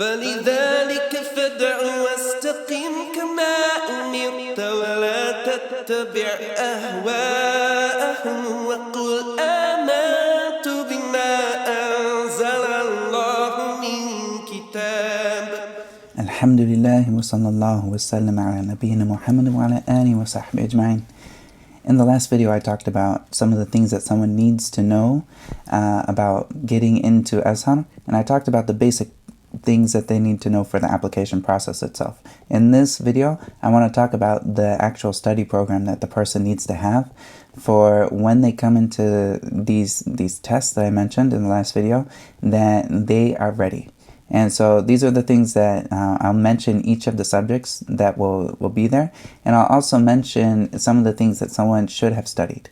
فلذلك فادع واستقم كما أمرت ولا تتبع أهواءهم وقل آمنت بما أنزل الله من كتاب. الحمد لله وصلى الله وسلم على نبينا Muhammad وعلى آله وصحبه أجمعين. In the last video, I talked about some of the things that someone needs to know about getting into Azhar, and I talked about the basic things that they need to know for the application process itself. In this video, I want to talk about the actual study program that the person needs to have for when they come into these tests that I mentioned in the last video, that they are ready. And so these are the things that I'll mention each of the subjects that will be there. And I'll also mention some of the things that someone should have studied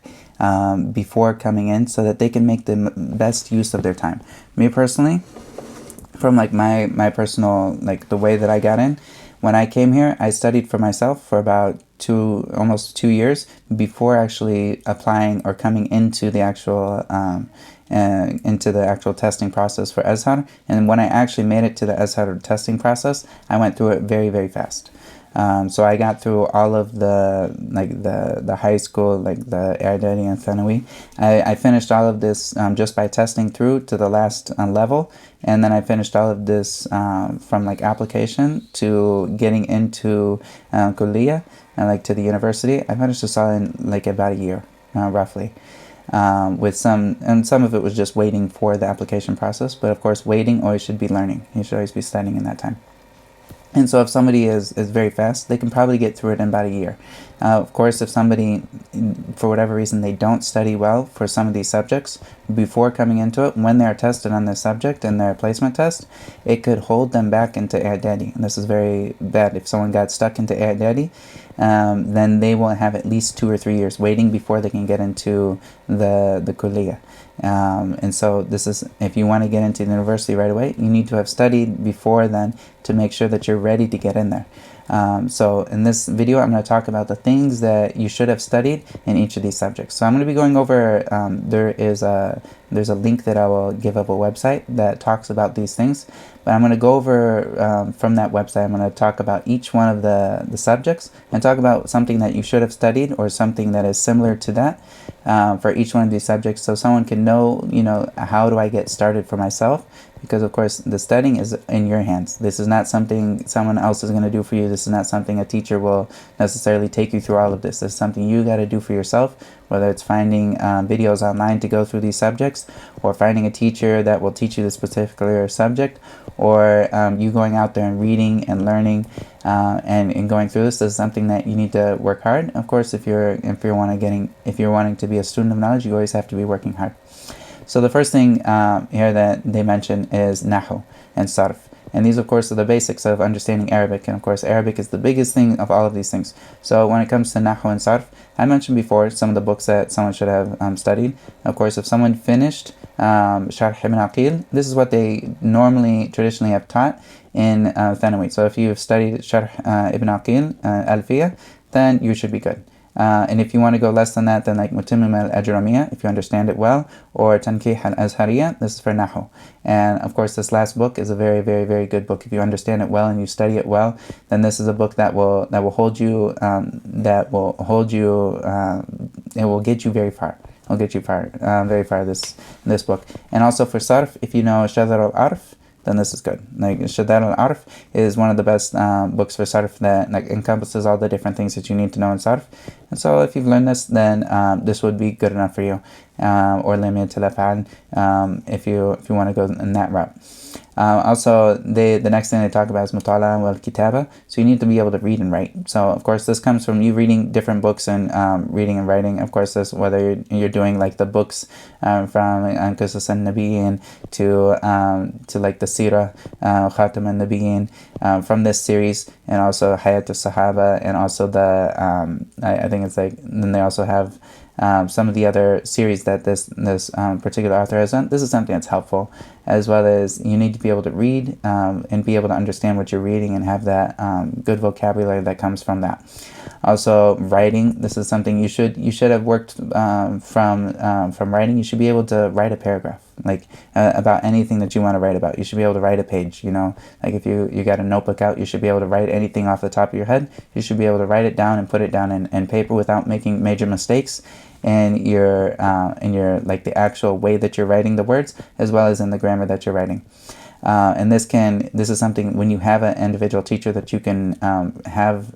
before coming in so that they can make the best use of their time. Me personally, from like my personal, like the way that I got in, when I came here, I studied for myself for about almost 2 years before actually applying or coming into the actual testing process for Azhar. And when I actually made it to the Azhar testing process, I went through it very, very fast. So I got through all of the high school, like the I'dadi and Thanawi. I finished all of this just by testing through to the last level, and then I finished all of this from like application to getting into Kuliya, like to the university. I finished this all in like about a year, roughly. With some of it was just waiting for the application process, but of course waiting always should be learning. You should always be studying in that time. And so if somebody is very fast, they can probably get through it in about a year. Of course, if somebody, for whatever reason, they don't study well for some of these subjects before coming into it, when they're tested on this subject in their placement test, it could hold them back into I'dadi. And this is very bad. If someone got stuck into I'dadi, then they will have at least 2 or 3 years waiting before they can get into the Kuliya. And so this is, if you want to get into the university right away, you need to have studied before then to make sure that you're ready to get in there. So in this video, I'm going to talk about the things that you should have studied in each of these subjects. So I'm going to be going over, there's a link that I will give up, a website that talks about these things. But I'm going to go over from that website, I'm going to talk about each one of the subjects and talk about something that you should have studied or something that is similar to that for each one of these subjects, so someone can know, how do I get started for myself? Because of course the studying is in your hands. This is not something someone else is going to do for you. This is not something a teacher will necessarily take you through all of this. This is something you got to do for yourself, whether it's finding videos online to go through these subjects, or finding a teacher that will teach you this particular subject, or you going out there and reading and learning and going through this. This is something that you need to work hard. Of course, if you're wanting to be a student of knowledge, you always have to be working hard. So the first thing here that they mention is Nahu and Sarf. And these, of course, are the basics of understanding Arabic. And of course, Arabic is the biggest thing of all of these things. So when it comes to Nahu and Sarf, I mentioned before some of the books that someone should have studied. Of course, if someone finished Sharh ibn Aqil, this is what they traditionally have taught in Thanawi. So if you've studied Sharh ibn Aqil, Alfiya, then you should be good. And if you want to go less than that, then like Mutammim al-Ajramiyya, if you understand it well, or Tankih al-Azhariyya, this is for Nahu. And of course, this last book is a very, very, very good book. If you understand it well and you study it well, then this is a book that will hold you, it will get you very far. It'll get you very far, this book. And also for Sarf, if you know Shadar al-Arf, then this is good. Like Shadar al-Arf is one of the best books for Sarf that like encompasses all the different things that you need to know in Sarf. And so if you've learned this, then this would be good enough for you. Or Lamiyat al-Af'al, if you want to go in that route. Also, the next thing they talk about is Mutala wal Kitaba. So you need to be able to read and write. So of course this comes from you reading different books and reading and writing. Of course, this whether you're doing like the books from Qisas al-Nabiyyin to like the Sirah, Khatam al-Nabiyyin, from this series, and also Hayat al-Sahaba, and also the I think it's like, then they also have some of the other series that this particular author has done. This is something that's helpful, as well as you need to be able to read and be able to understand what you're reading and have that good vocabulary that comes from that. Also, writing. This is something you should have worked from writing. You should be able to write a paragraph. like about anything that you want to write about. You should be able to write a page, you know, like if you got a notebook out, you should be able to write anything off the top of your head. You should be able to write it down and put it down in paper without making major mistakes in your like the actual way that you're writing the words, as well as in the grammar that you're writing. And this is something when you have an individual teacher that you can have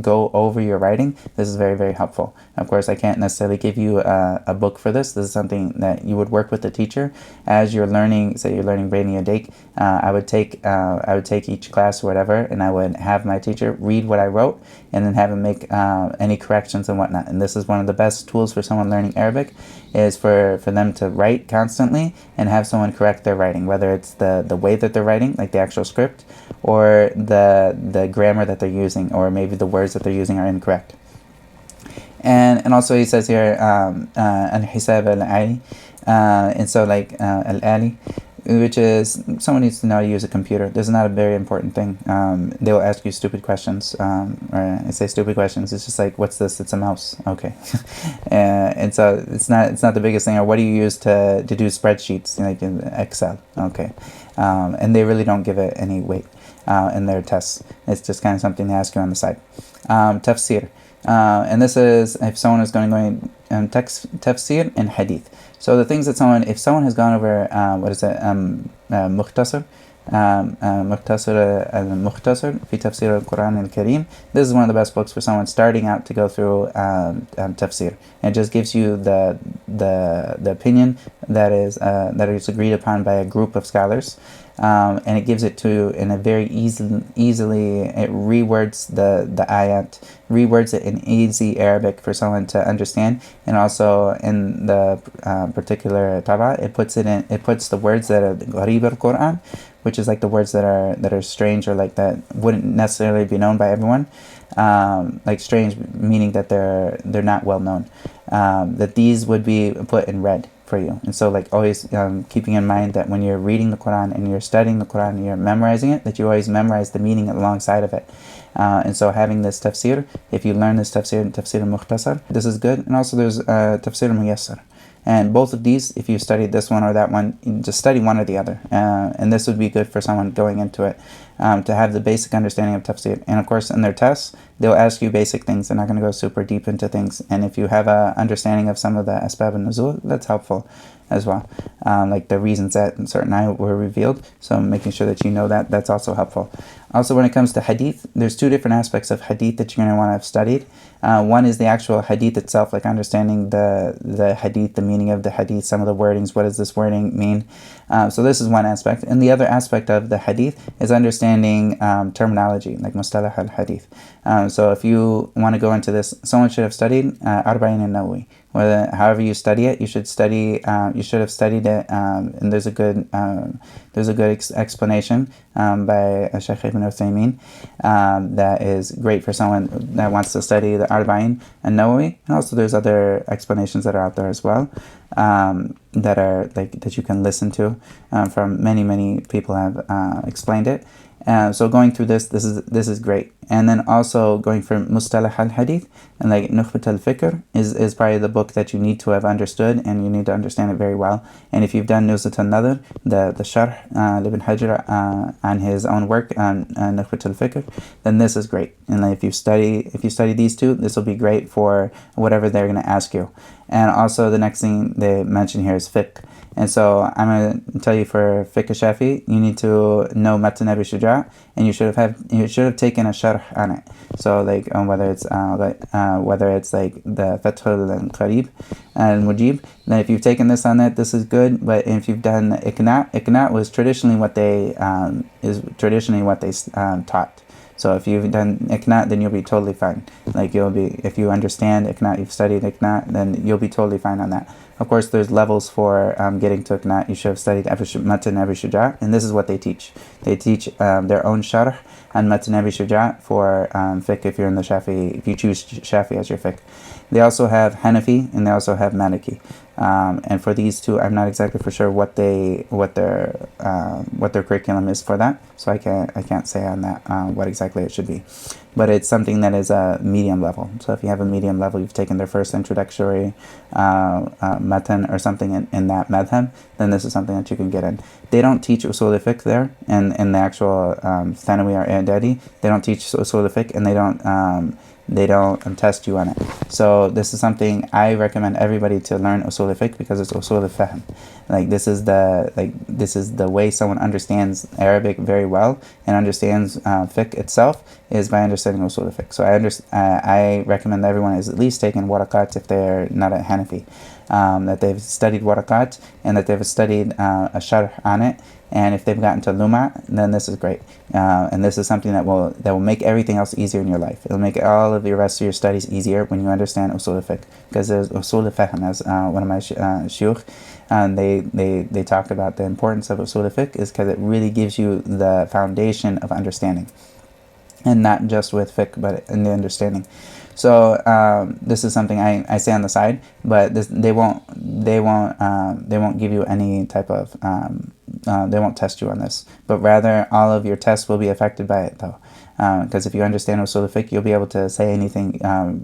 go over your writing. This is very, very helpful. Of course, I can't necessarily give you a book for this. This is something that you would work with the teacher as you're learning. Say you're learning Brainy Yadayk. I would take each class or whatever, and I would have my teacher read what I wrote and then have him make any corrections and whatnot. And this is one of the best tools for someone learning Arabic, is for them to write constantly and have someone correct their writing, whether it's the way that they're writing, like the actual script, or the grammar that they're using, or maybe the words that they're using are incorrect. And also he says here al-hisab al-ali, and so like al-ali, which is someone needs to know how to use a computer. This is not a very important thing. They will ask you stupid questions, or I say stupid questions. It's just like, what's this? It's a mouse. Okay. And so it's not the biggest thing. Or what do you use to do spreadsheets, like in Excel? Okay. And they really don't give it any weight in their tests. It's just kind of something they ask you on the side. Tafsir. And this is if someone is going to go in tafsir and hadith. So the things that if someone has gone over, مختصر المختصر في تفسير القرآن الكريم. This is one of the best books for someone starting out to go through tafsir. And it just gives you the opinion that is agreed upon by a group of scholars. And it gives it to in a very easily it rewords the ayat, rewords it in easy Arabic for someone to understand, and also in the particular taba, it puts the words that are gharib al-Quran, which is like the words that are strange, or like that wouldn't necessarily be known by everyone, like strange meaning that they're not well known, that these would be put in red for you. And so like always keeping in mind that when you're reading the Quran and you're studying the Quran and you're memorizing it, that you always memorize the meaning alongside of it. And so having this tafsir, if you learn this tafsir al-mukhtasar, this is good. And also there's tafsir al-muyassar. And both of these, if you studied this one or that one, just study one or the other. And this would be good for someone going into it, to have the basic understanding of tafsir. And of course, in their tests, they'll ask you basic things. They're not going to go super deep into things. And if you have an understanding of some of the asbab al-nuzul, that's helpful as well. Like the reasons that certain ayat were revealed. So making sure that you know that's also helpful. Also, when it comes to hadith, there's two different aspects of hadith that you're going to want to have studied. One is the actual hadith itself, like understanding the hadith, the meaning of the hadith, some of the wordings, what does this wording mean? So this is one aspect. And the other aspect of the hadith is understanding terminology, like mustalah al-hadith. So if you want to go into this, someone should have studied Arba'in al-Nawawi. However you study it, you should have studied it, and there's a good explanation by Shaykh Ibn Uthaymeen that is great for someone that wants to study the Arba'in al-Nawawi. And also there's other explanations that are out there as well, that you can listen to from many people have explained it. So going through this is great. And then also going from Mustalah al-Hadith and like Nukhbat al-Fikr is probably the book that you need to have understood, and you need to understand it very well. And if you've done Nuzhat al-Nadhr, the Sharh Ibn Hajar on his own work on Nukhbat al-Fikr, then this is great. And like if you study these two, this will be great for whatever they're going to ask you. And also the next thing they mention here is fiqh. And so I'm going to tell you for fiqh Shafi, you need to know Matan Abi Shuja', and you should have taken a sharh on it. So like whether it's like the Fath al-Qarib al-Mujib, then if you've taken this on it, this is good. But if you've done Iqna' was traditionally what they taught. So if you've done Iqna', then you'll be totally fine. Like if you understand Iqna', you've studied Iqna', then you'll be totally fine on that. Of course, there's levels for getting to Iqna'. You should have studied Matan Abi Shuja', and this is what they teach. They teach their own sharh on Matan Abi Shuja' for fiqh if you're in the Shafi, if you choose Shafi as your fiqh. They also have Hanafi, and they also have Maliki. And for these two, I'm not exactly for sure what their curriculum is for that, so I can't say on that what exactly it should be. But it's something that is a medium level. So if you have a medium level, you've taken their first introductory matan or something in that madhab, then this is something that you can get in. They don't teach usul al-fiqh there, in the actual thanawi or i'dadi. They don't teach usul al-fiqh, and they don't test you on it. So this is something I recommend everybody to learn usul al-fiqh, because it's usul al-fahm. This is the way someone understands Arabic very well and understands fiqh itself, is by understanding usul al-fiqh. So I recommend that everyone is at least taking waraqat if they're not a Hanafi, that they've studied waraqat and that they've studied a sharh on it. And if they've gotten to Luma, then this is great. And this is something that will make everything else easier in your life. It'll make all of the rest of your studies easier when you understand usul al-fiqh. Because there's usul al-fahm, as one of my shuyukh, they talked about the importance of usul al-fiqh, is because it really gives you the foundation of understanding. And not just with fiqh, but in the understanding. So this is something I say on the side, but they won't give you any type of they won't test you on this, but rather all of your tests will be affected by it, though, because if you understand usul al-fiqh, you'll be able to say anything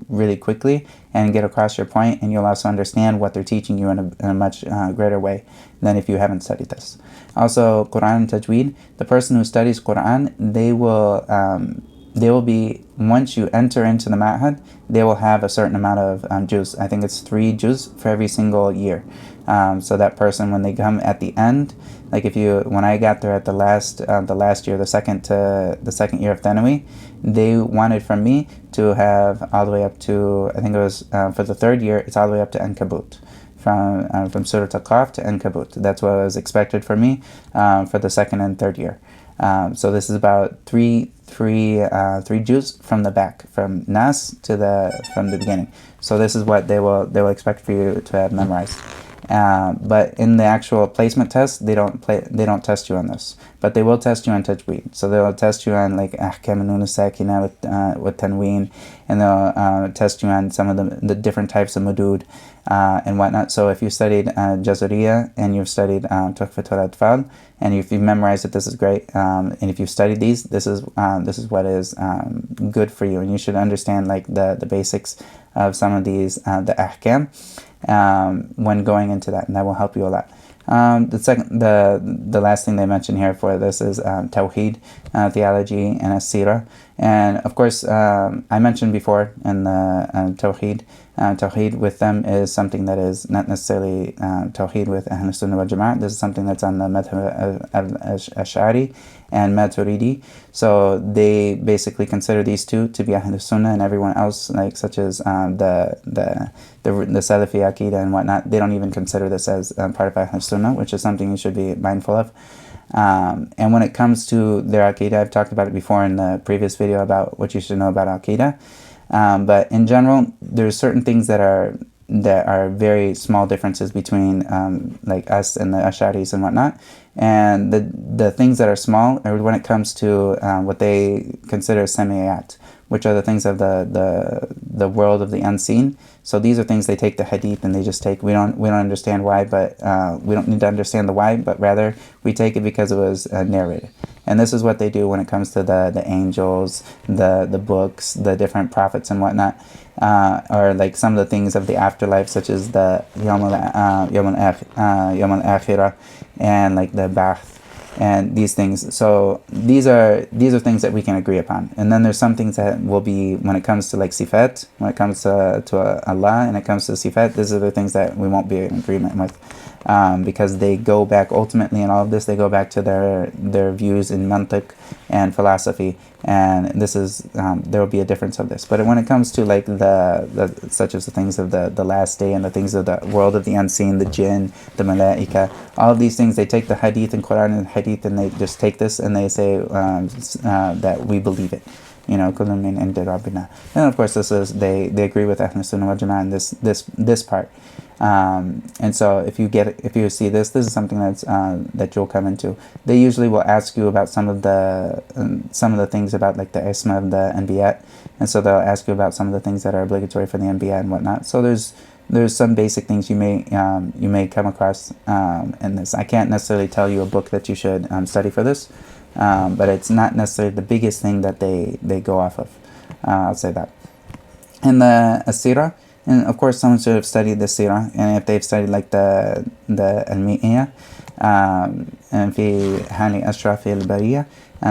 really quickly and get across your point, and you'll also understand what they're teaching you in a much greater way than if you haven't studied this. Also, Quran and Tajweed, the person who studies Quran, they will be, once you enter into the ma'had, they will have a certain amount of juz. I think it's 3 juz for every single year. So that person, when they come at the end, like when I got there at the last year, the second year of Thanawi, they wanted from me to have all the way up to, I think it was for the 3rd year, it's all the way up to Ankabut. From Surah Al-Qaf to Ankabut. That's what was expected for me for the 2nd and 3rd year. So this is about three juz from the back, from Nas from the beginning. So this is what they will expect for you to have memorized. But in the actual placement test, they don't test you on this, but they will test you on tajweed. So they'll test you on like ahkam an-nun as-sakina with tanween, and they'll test you on some of the different types of mudud and whatnot. So if you studied Jazariya and you've studied Tuhfat al-Atfal, and if you've memorized it, this is great. And if you've studied these, this is what is good for you, and you should understand like the basics of some of these the ahkam when going into that, and that will help you a lot. The last thing they mention here for this is Tawheed, theology, and As-Sirah. And of course, I mentioned before in the Tawheed. Tawheed with them is something that is not necessarily Tawheed with Ahl Sunnah wal Jama'ah. This is something that's on the Madhab al-Ash'ari and Maturidi. So they basically consider these two to be Ahl Sunnah, and everyone else, like such as the Salafi Aqidah and whatnot, they don't even consider this as part of Ahl Sunnah, which is something you should be mindful of. And when it comes to their Aqidah, I've talked about it before in the previous video about what you should know about Aqidah. But in general, there's certain things that are very small differences between like us and the Ash'aris and whatnot. And the things that are small are when it comes to what they consider samiyat, which are the things of the world of the unseen. So these are things they take the hadith and they just take. We don't understand why, but we don't need to understand the why, but rather we take it because it was narrated. And this is what they do when it comes to the angels, the books, the different prophets and whatnot, or like some of the things of the afterlife, such as the Yawm al-Akhirah and like the Ba'ath and these things. So these are things that we can agree upon. And then there's some things that will be, when it comes to like sifat, when it comes to Allah and it comes to sifat, these are the things that we won't be in agreement with. Because they go back, ultimately in all of this, they go back to their views in mantiq and philosophy, and this is there will be a difference of this. But when it comes to like the such as the things of the last day and the things of the world of the unseen, the jinn, the malaika, all of these things, they take the hadith and Quran and hadith and they just take this and they say that we believe it. You know, kullun min indi rabbina. And of course, this is they agree with Ahl Sunnah wal Jama'ah in this part. And so if you see this is something that's that you'll come into. They usually will ask you about some of the things about like the isma of the anbiya, and so they'll ask you about some of the things that are obligatory for the anbiya and whatnot. So there's there's some basic things you may come across in this. I can't necessarily tell you a book that you should study for this, but it's not necessarily the biggest thing that they go off of. I'll say that. And the Asira, and of course someone should have studied the Sira, and if they've studied like the Al-Mi'iyah, and fi Hani Ashraf al-Bariyah,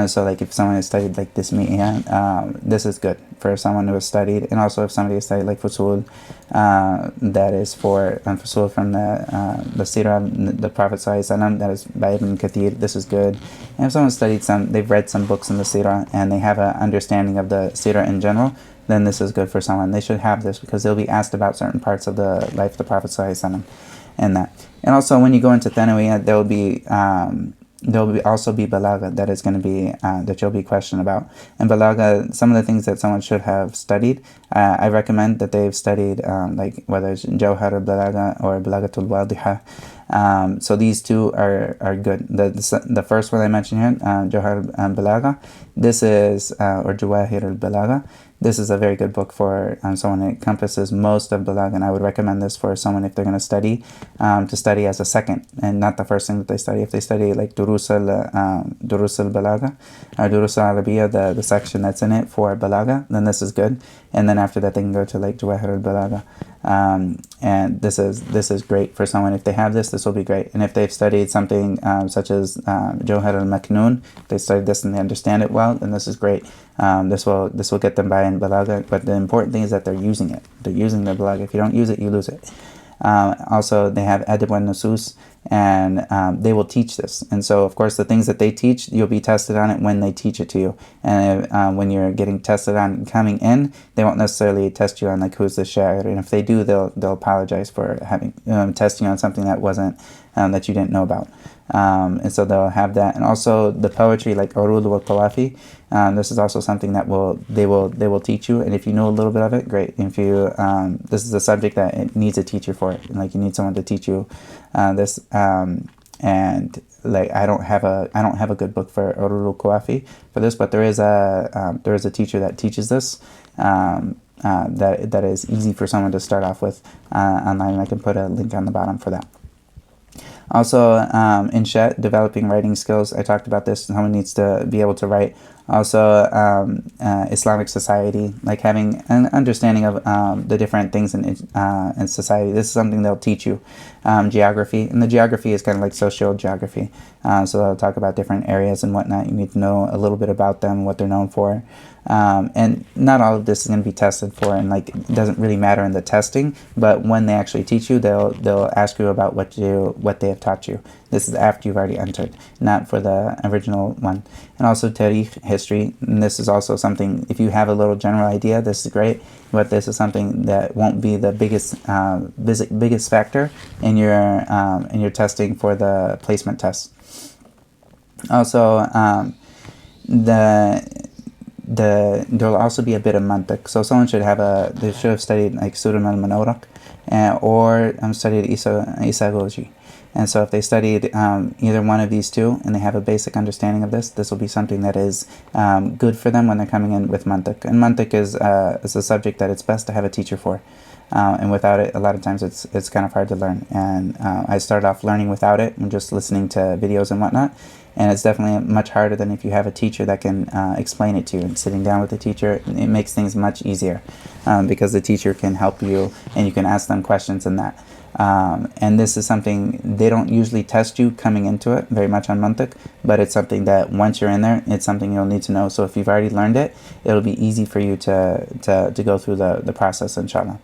so like if someone has studied like this Mi'iyah, this is good for someone who has studied. And also if somebody has studied like Fusul, that is for Fusul from the Sira of the Prophet ﷺ, that is by Ibn Kathir, this is good. And if someone studied they've read some books in the Sira and they have an understanding of the Sira in general, then this is good for someone. They should have this because they'll be asked about certain parts of the life of the Prophet ﷺ and that. And also when you go into Thanawiyah, there will also be Balagha that is going to be that you'll be questioned about. And Balagha, some of the things that someone should have studied, I recommend that they've studied like whether it's Jawhar al-Balagha or Balaghatul Wadiha. So these two are good. The first one I mentioned here, Jawhar al-Balagha, this is or Jawahir al-Balagha. This is a very good book for someone that encompasses most of Balagha, and I would recommend this for someone if they're going to study as a second and not the first thing that they study. If they study like Durus al-Balagha or Durus al-Arabiya, the section that's in it for Balagha, then this is good. And then after that they can go to like Jawahir al-Balagha. And this is great for someone. If they have this will be great. And if they've studied something such as Jawhar al-Maknoon, they studied this and they understand it well, then this is great. This will get them by in Balagha, but the important thing is that they're using it. They're using their Balagha. If you don't use it, you lose it. Also, they have Adab wa Nusus, and they will teach this. And so, of course, the things that they teach, you'll be tested on it when they teach it to you. And when you're getting tested on coming in, they won't necessarily test you on like who's the sha'ir. And if they do, they'll apologize for having testing you on something that wasn't that you didn't know about. And so they'll have that. And also the poetry like Urud wa Tawafi, this is also something that they will teach you. And if you know a little bit of it, great. If you this is a subject that it needs a teacher for it, and like you need someone to teach you this. And like I don't have a good book for Urud wa Tawafi for this, but there is a teacher that teaches this. That is easy for someone to start off with online. I can put a link on the bottom for that. Also, Insha, developing writing skills. I talked about this. Someone needs to be able to write. Also, Islamic society, like having an understanding of the different things in society. This is something they'll teach you. Geography, and the geography is kind of like sociogeography. So they'll talk about different areas and whatnot. You need to know a little bit about them, what they're known for. And not all of this is going to be tested for, and like it doesn't really matter in the testing, but when they actually teach you, they'll ask you about what they have taught you. This is after you've already entered, not for the original one. And also tarikh, history, and this is also something, if you have a little general idea, this is great, but this is something that won't be the biggest factor in your testing for the placement test. Also, there'll also be a bit of mantiq. So someone should have studied like Sudan al-Manawraq or studied Isagoji. And so if they studied either one of these two and they have a basic understanding of this will be something that is good for them when they're coming in with mantiq. And mantiq is a subject that it's best to have a teacher for. And without it, a lot of times it's kind of hard to learn. And I started off learning without it and just listening to videos and whatnot. And it's definitely much harder than if you have a teacher that can explain it to you. And sitting down with the teacher, it makes things much easier because the teacher can help you and you can ask them questions and that. And this is something, they don't usually test you coming into it very much on mantiq, but it's something that once you're in there, it's something you'll need to know. So if you've already learned it, it'll be easy for you to go through the process, inshallah.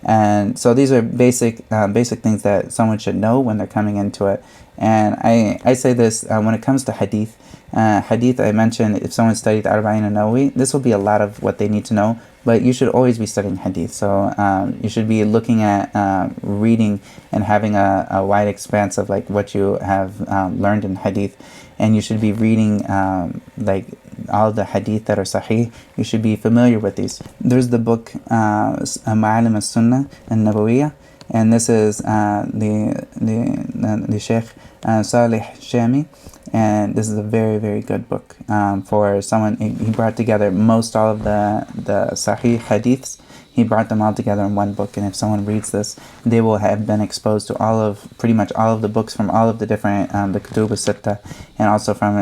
And so these are basic things that someone should know when they're coming into it. And I say this when it comes to hadith. Hadith, I mentioned, if someone studied Arba'in an-Nawawi, this will be a lot of what they need to know, but you should always be studying hadith. So you should be looking at reading and having a wide expanse of like what you have learned in hadith. And you should be reading like all the hadith that are sahih. You should be familiar with these. There's the book Ma'alim as-Sunnah an-Nabawiyya, and this is the Sheikh Salih Shami, and this is a very, very good book for someone. He brought together all of the sahih hadiths He brought them all together in one book, and if someone reads this, they will have been exposed to pretty much all of the books from all of the different the Kutub al-Sitta, and also from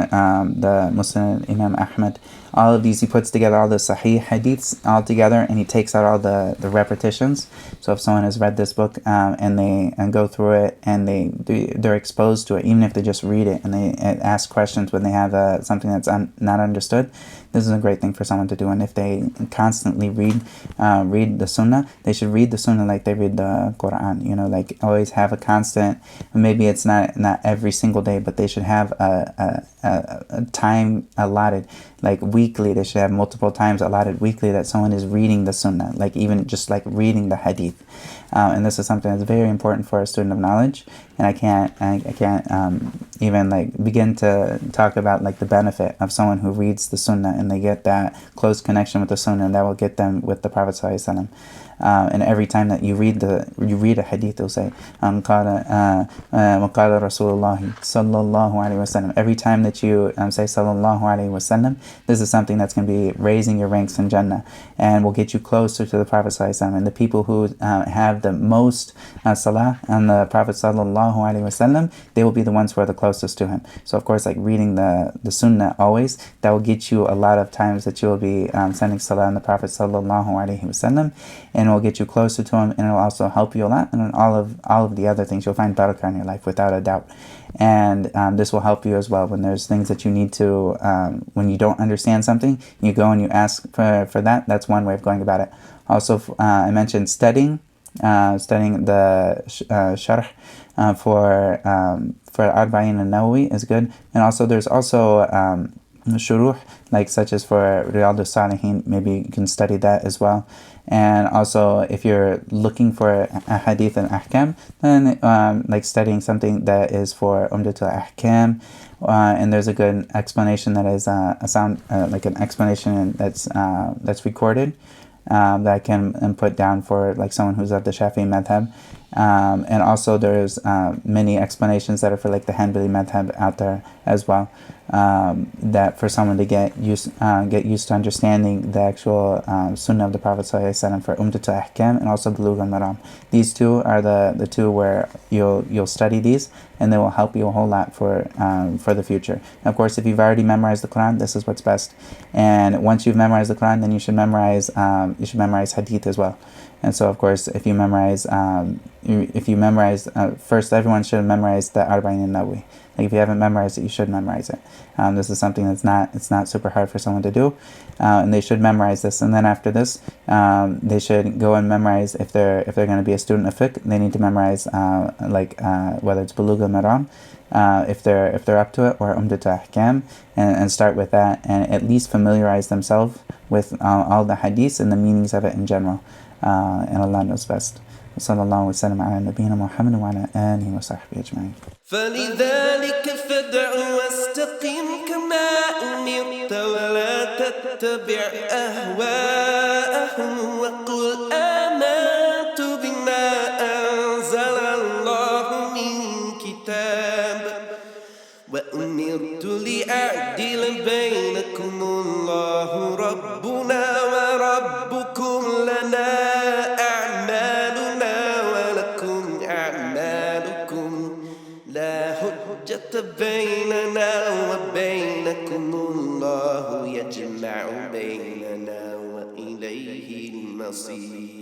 the Muslim Imam Ahmad. All of these, he puts together all the Sahih Hadiths all together, and he takes out all the repetitions. So if someone has read this book and they go through it and they're exposed to it, even if they just read it and they ask questions when they have something that's not understood, this is a great thing for someone to do. And if they constantly read the Sunnah, they should read the Sunnah like they read the Quran. Like always have a constant. Maybe it's not every single day, but they should have a time allotted, like weekly. They should have multiple times allotted weekly that someone is reading the Sunnah, like even just like reading the Hadith. And this is something that's very important for a student of knowledge. And I can't even like begin to talk about like the benefit of someone who reads the Sunnah and they get that close connection with the Sunnah, and that will get them with the Prophet ﷺ. And every time that you read a hadith, it'll say وَقَالَ رَسُولُ اللَّهِ صَلَّى اللَّهُ عَلَيْهِ وَسَلَّمَ. Every time that you say sallallahu alaihi wasallam, this is something that's going to be raising your ranks in Jannah and will get you closer to the Prophet ﷺ. And the people who have the most salah on the Prophet sallallahu alaihi wasallam, they will be the ones who are the closest to him. So of course, like reading the Sunnah always, that will get you a lot of times that you will be sending salah on the Prophet sallallahu alaihi wasallam, and it will get you closer to him, and it will also help you a lot. And all of the other things, you'll find barakah in your life without a doubt. And this will help you as well when there's things that you need to, when you don't understand something, you go and you ask for that. That's one way of going about it. Also, I mentioned studying the sharh for Arba'in al-Nawawi is good. And also there's also shuruh, like such as for Riyadh al-Salihin, maybe you can study that as well. And also if you're looking for a hadith and ahkam, then like studying something that is for Umdatul Ahkam, and there's a good explanation that is like an explanation that's recorded that I can put down for like someone who's of the Shafi'i madhab. And also there's many explanations that are for like the Hanbali madhab out there as well, that for someone to get used to understanding the actual Sunnah of the Prophet ﷺ for Umdatul Ahkam and also Bulugh al-Maram. These two are the two where you'll study these, and they will help you a whole lot for the future. And of course, if you've already memorized the Quran, this is what's best. And once you've memorized the Quran, then you should memorize Hadith as well. And so, of course, if you memorize, first, everyone should memorize the Arba'in al-Nawawi. Like if you haven't memorized it, you should memorize it. This is something it's not super hard for someone to do, and they should memorize this. And then after this, they should go and memorize. If they're going to be a student of fiqh, they need to memorize whether it's Bulugh al-Maram, if they're up to it, or Umdatul Ahkam, and start with that, and at least familiarize themselves with all the hadiths and the meanings of it in general. And Allah knows best. صلى الله وسلم على نبينا محمد وعلى آله وصحبه أجمعين. فلذلك فادع واستقم كما أمرت ولا تتبع أهواءهم وقل آمنت بما أنزل الله من كتاب وأمرت لأعدل بينكم الله ربنا وربكم لنا بيننا وبينكم الله يجمع بيننا وإليه المصير.